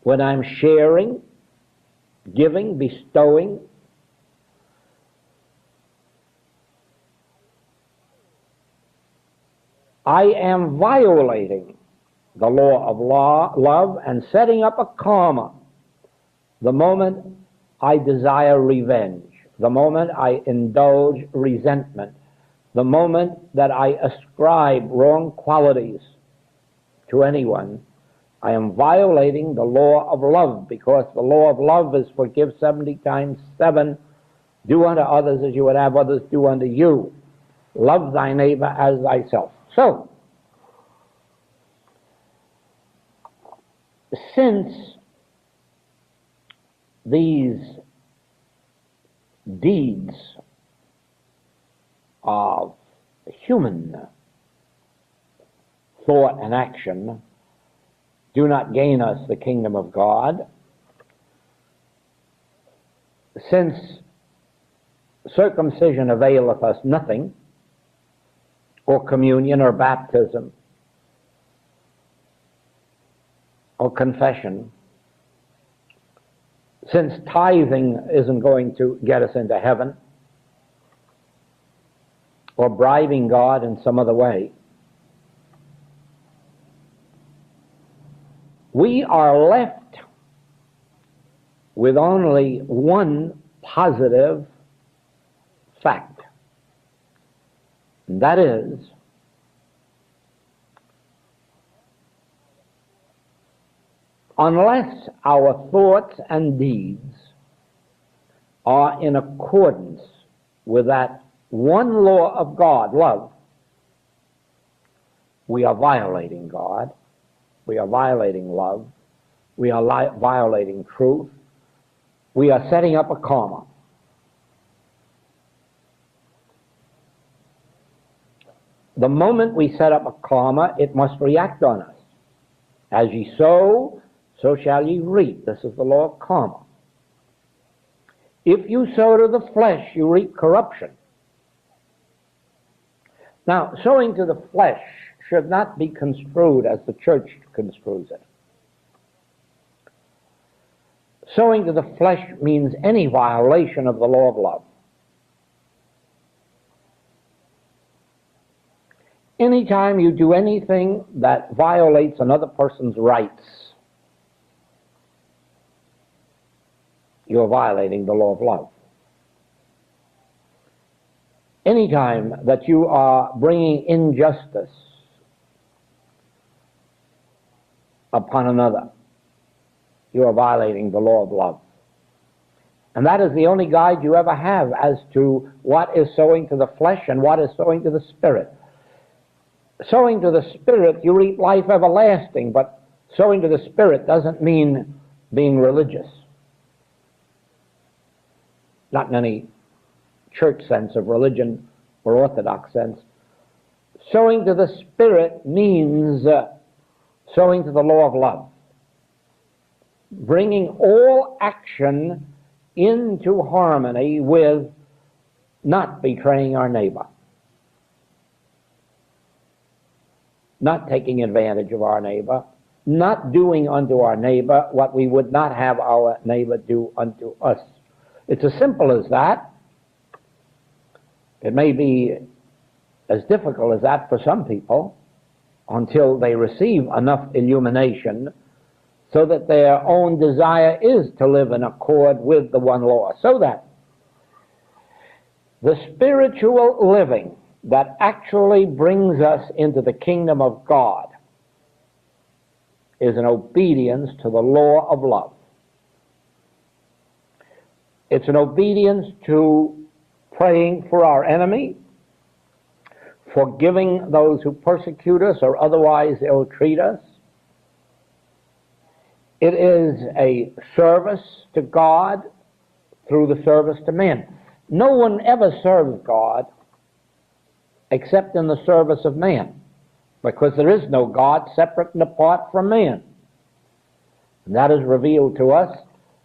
when I'm sharing, giving, bestowing, I am violating the law of love and setting up a karma the moment I desire revenge, the moment I indulge resentment, the moment that I ascribe wrong qualities to anyone. I am violating the law of love, because the law of love is forgive 70 times 7, do unto others as you would have others do unto you, love thy neighbor as thyself. So, since these deeds of human thought and action do not gain us the kingdom of God, since circumcision availeth us nothing, or communion, or baptism, or confession, since tithing isn't going to get us into heaven, or bribing God in some other way, we are left with only one positive fact, and that is unless our thoughts and deeds are in accordance with that one law of God, love, we are violating God, we are violating love, we are violating truth, we are setting up a karma. The moment we set up a karma, it must react on us. As ye sow, so shall ye reap. This is the law of karma. If you sow to the flesh, you reap corruption. Now, sowing to the flesh should not be construed as the church construes it. Sowing to the flesh means any violation of the law of love. Anytime you do anything that violates another person's rights, you're violating the law of love. Anytime that you are bringing injustice upon another, you are violating the law of love. And that is the only guide you ever have as to what is sowing to the flesh and what is sowing to the spirit. Sowing to the spirit, you reap life everlasting, but sowing to the spirit doesn't mean being religious. Not in any church sense of religion or orthodox sense. Sowing to the spirit means sowing to the law of love. Bringing all action into harmony with not betraying our neighbor, not taking advantage of our neighbor, not doing unto our neighbor what we would not have our neighbor do unto us. It's as simple as that. It may be as difficult as that for some people until they receive enough illumination so that their own desire is to live in accord with the one law, so that the spiritual living that actually brings us into the kingdom of God is an obedience to the law of love. It's an obedience to praying for our enemy, forgiving those who persecute us or otherwise ill-treat us. It is a service to God through the service to men. No one ever serves God except in the service of man, because there is no God separate and apart from man. And that is revealed to us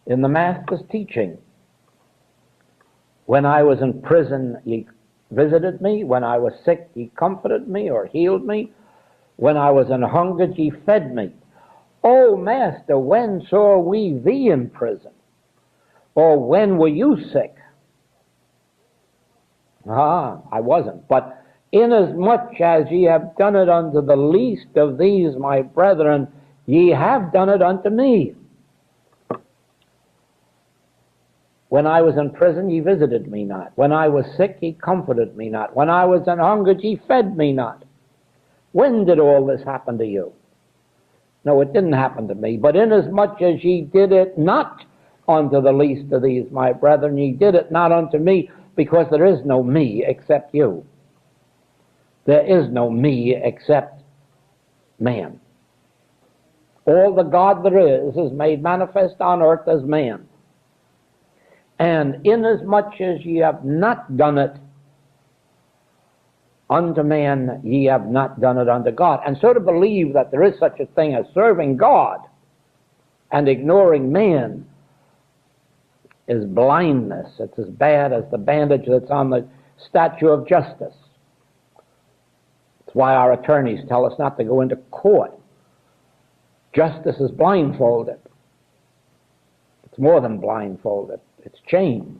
in the Master's teaching. When I was in prison, he visited me. When I was sick, he comforted me or healed me. When I was in hunger, he fed me. O Master, when saw we thee in prison? Or when were you sick? I wasn't. But inasmuch as ye have done it unto the least of these my brethren, ye have done it unto me. When I was in prison, ye visited me not. When I was sick, ye comforted me not. When I was in hunger, ye fed me not. When did all this happen to you? No, it didn't happen to me. But inasmuch as ye did it not unto the least of these my brethren, ye did it not unto me, because there is no me except you. There is no me except man. All the God there is made manifest on earth as man. And inasmuch as ye have not done it unto man, ye have not done it unto God. And so to believe that there is such a thing as serving God and ignoring man is blindness. It's as bad as the bandage that's on the statue of justice. That's why our attorneys tell us not to go into court. Justice is blindfolded. It's more than blindfolded. It's chained.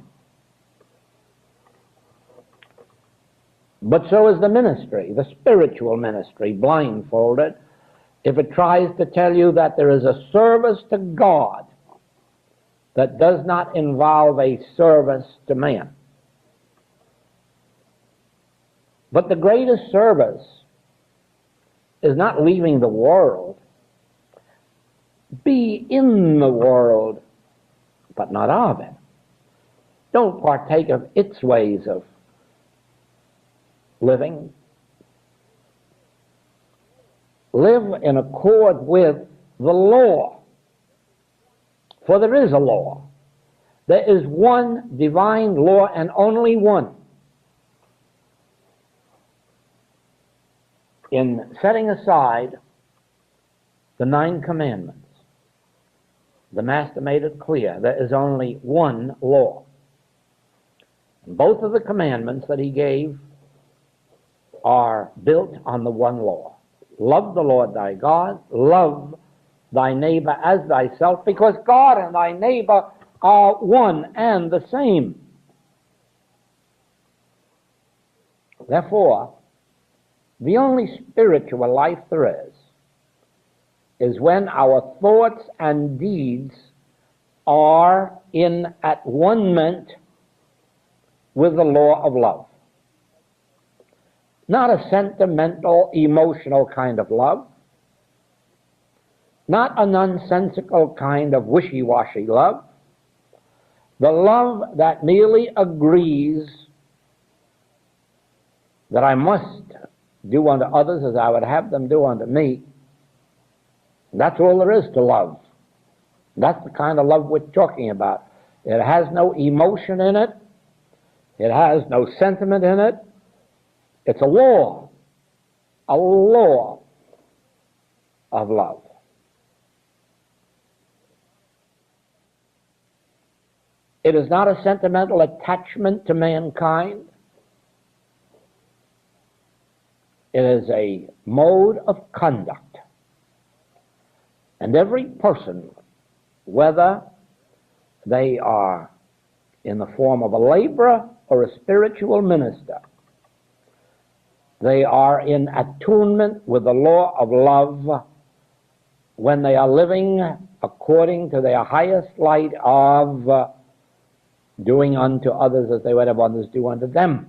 But so is the ministry, the spiritual ministry, blindfolded, if it tries to tell you that there is a service to God that does not involve a service to man. But the greatest service is not leaving the world. Be in the world, but not of it. Don't partake of its ways of living. Live in accord with the law. For there is a law. There is one divine law and only one. In setting aside the 9 commandments, the Master made it clear there is only one law. And both of the commandments that he gave are built on the one law. Love the Lord thy God, love thy neighbor as thyself, because God and thy neighbor are one and the same. Therefore, the only spiritual life there is when our thoughts and deeds are in at one-ment with the law of love. Not a sentimental, emotional kind of love, not a nonsensical kind of wishy-washy love, the love that merely agrees that I must do unto others as I would have them do unto me. That's all there is to love. That's the kind of love we're talking about. It has no emotion in it. It has no sentiment in it. It's a law of love. It is not a sentimental attachment to mankind. It is a mode of conduct. And every person, whether they are in the form of a laborer or a spiritual minister, they are in attunement with the law of love when they are living according to their highest light of doing unto others as they would have others do unto them.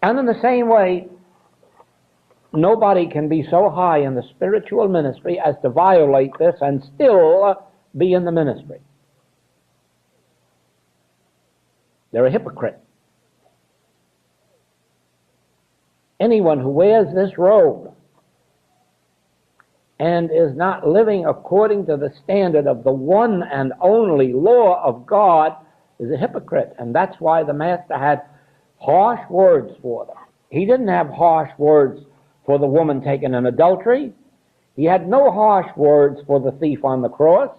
And in the same way, nobody can be so high in the spiritual ministry as to violate this and still be in the ministry. They're a hypocrite. Anyone who wears this robe and is not living according to the standard of the one and only law of God is a hypocrite. And that's why the Master had harsh words for them. He didn't have harsh words for the woman taken in adultery. He had no harsh words for the thief on the cross.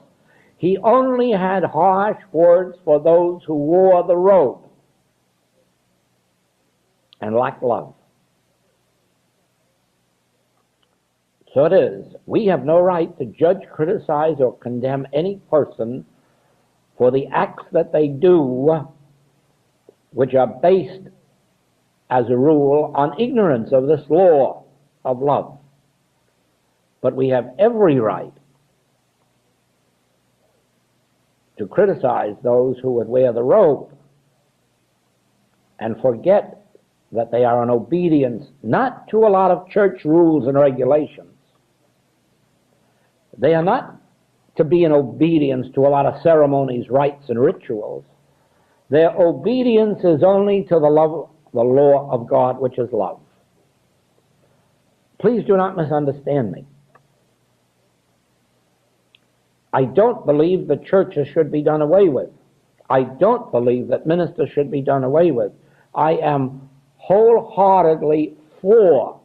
He only had harsh words for those who wore the robe and lacked love. So it is. We have no right to judge, criticize, or condemn any person for the acts that they do, which are based, as a rule, on ignorance of this law of love. But we have every right to criticize those who would wear the robe and forget that they are in obedience not to a lot of church rules and regulations. They are not to be in obedience to a lot of ceremonies, rites, and rituals. Their obedience is only to the law of God, which is love. Please do not misunderstand me. I don't believe that churches should be done away with. I don't believe that ministers should be done away with. I am wholeheartedly for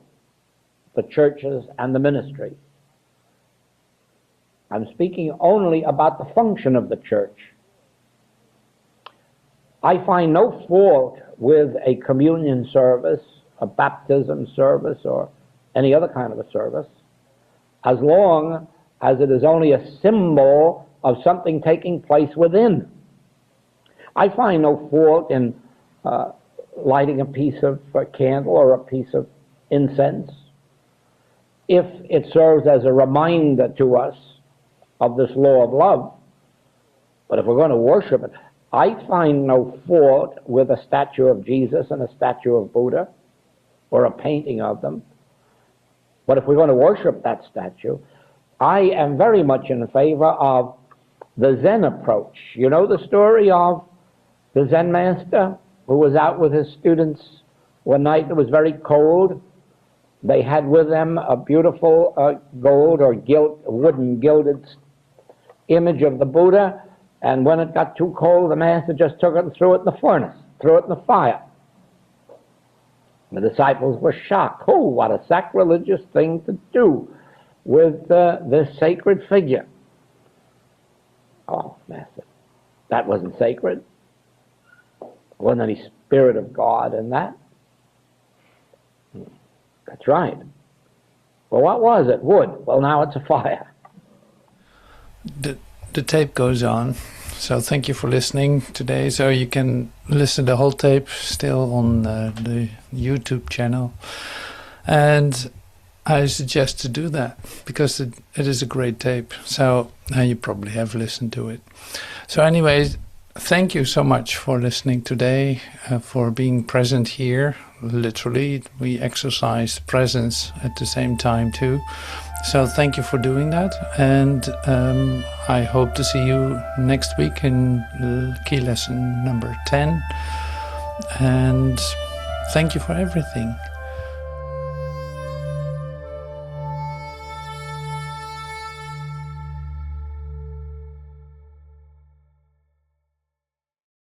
the churches and the ministry. I'm speaking only about the function of the church. I find no fault with a communion service, a baptism service, or any other kind of a service, as long as it is only a symbol of something taking place within. I find no fault in lighting a piece of candle or a piece of incense if it serves as a reminder to us of this law of love. But if we're going to worship it, I find no fault with a statue of Jesus and a statue of Buddha or a painting of them. But if we're going to worship that statue, I am very much in favor of the Zen approach. You know the story of the Zen master who was out with his students one night. It was very cold. They had with them a beautiful gold or wooden gilded image of the Buddha, and when it got too cold, the master just took it and threw it in the furnace, threw it in the fire. The disciples were shocked. Oh, what a sacrilegious thing to do with this sacred figure. Oh, master, that wasn't sacred. There wasn't any spirit of God in that. That's right. Well, what was it? Wood. Well, now it's a fire. The tape goes on, so thank you for listening today. So you can listen to the whole tape still on the YouTube channel, and I suggest to do that because it is a great tape. So you probably have listened to it. So anyways, thank you so much for listening today, for being present here. Literally, we exercise presence at the same time too. So thank you for doing that, and I hope to see you next week in key lesson number 10. And thank you for everything.